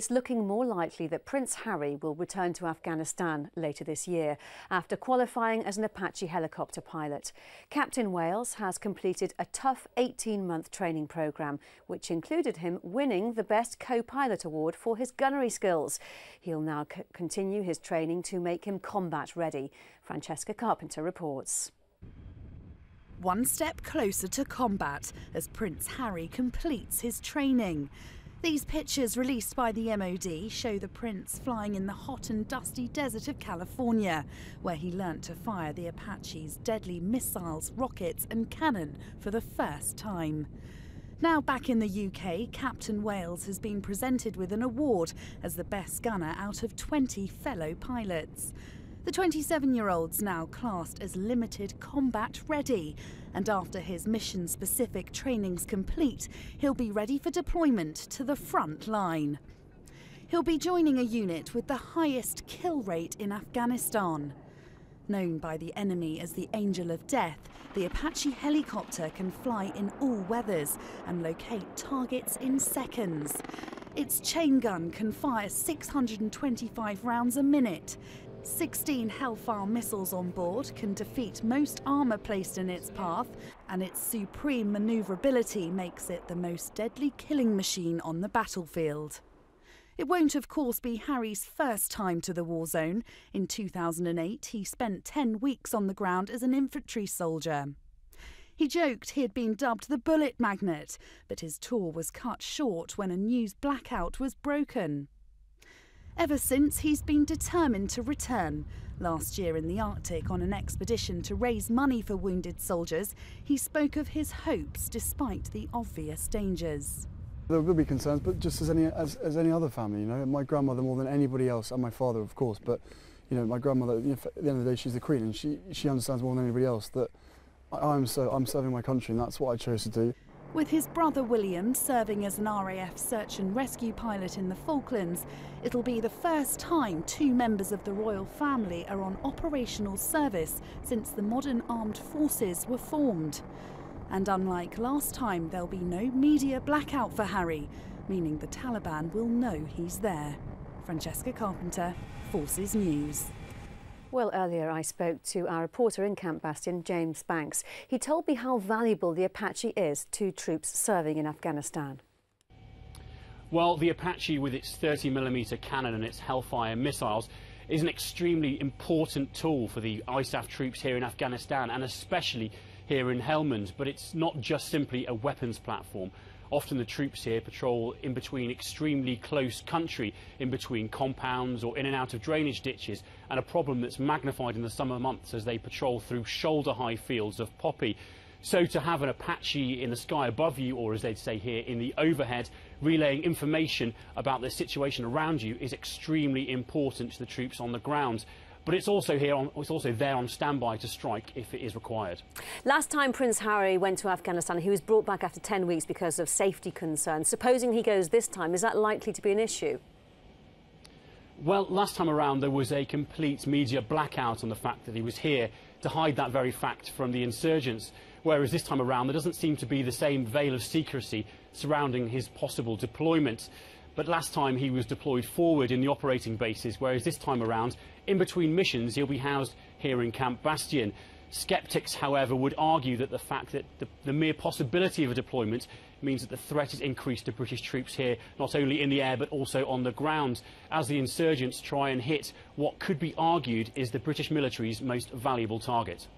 It's looking more likely that Prince Harry will return to Afghanistan later this year after qualifying as an Apache helicopter pilot. Captain Wales has completed a tough 18-month training programme, which included him winning the Best Co-Pilot Award for his gunnery skills. He'll now continue his training to make him combat ready. Francesca Carpenter reports. One step closer to combat as Prince Harry completes his training. These pictures released by the MOD show the Prince flying in the hot and dusty desert of California, where he learnt to fire the Apache's deadly missiles, rockets and cannon for the first time. Now back in the UK, Captain Wales has been presented with an award as the best gunner out of 20 fellow pilots. The 27-year-old's now classed as limited combat ready, and after his mission-specific training's complete, he'll be ready for deployment to the front line. He'll be joining a unit with the highest kill rate in Afghanistan. Known by the enemy as the Angel of Death, the Apache helicopter can fly in all weathers and locate targets in seconds. Its chain gun can fire 625 rounds a minute. 16 Hellfire missiles on board can defeat most armour placed in its path, and its supreme manoeuvrability makes it the most deadly killing machine on the battlefield. It won't, of course, be Harry's first time to the war zone. In 2008, he spent 10 weeks on the ground as an infantry soldier. He joked he had been dubbed the Bullet Magnet, but his tour was cut short when a news blackout was broken. Ever since, he's been determined to return. Last year in the Arctic on an expedition to raise money for wounded soldiers, he spoke of his hopes despite the obvious dangers. There will be concerns, but just as any other family, you know. My grandmother more than anybody else, and my father, of course, but you know, my grandmother, you know, at the end of the day, she's the Queen, and she understands more than anybody else that I'm serving my country, and that's what I chose to do. With his brother William serving as an RAF search and rescue pilot in the Falklands, it'll be the first time two members of the royal family are on operational service since the modern armed forces were formed. And unlike last time, there'll be no media blackout for Harry, meaning the Taliban will know he's there. Francesca Carpenter, Forces News. Well, earlier I spoke to our reporter in Camp Bastion, James Banks. He told me how valuable the Apache is to troops serving in Afghanistan. Well, the Apache, with its 30mm cannon and its Hellfire missiles, is an extremely important tool for the ISAF troops here in Afghanistan, and especially here in Helmand. But it's not just simply a weapons platform. Often the troops here patrol in between extremely close country, in between compounds or in and out of drainage ditches, and a problem that's magnified in the summer months as they patrol through shoulder-high fields of poppy. So to have an Apache in the sky above you, or as they'd say here, in the overhead, relaying information about the situation around you is extremely important to the troops on the ground. But it's also there on standby to strike if it is required. Last time Prince Harry went to Afghanistan, he was brought back after 10 weeks because of safety concerns. Supposing he goes this time, is that likely to be an issue? Well, last time around there was a complete media blackout on the fact that he was here to hide that very fact from the insurgents, whereas this time around there doesn't seem to be the same veil of secrecy surrounding his possible deployment. But last time he was deployed forward in the operating bases, whereas this time around, in between missions, he'll be housed here in Camp Bastion. Sceptics, however, would argue that the fact that the mere possibility of a deployment means that the threat is increased to British troops here, not only in the air but also on the ground, as the insurgents try and hit what could be argued is the British military's most valuable target.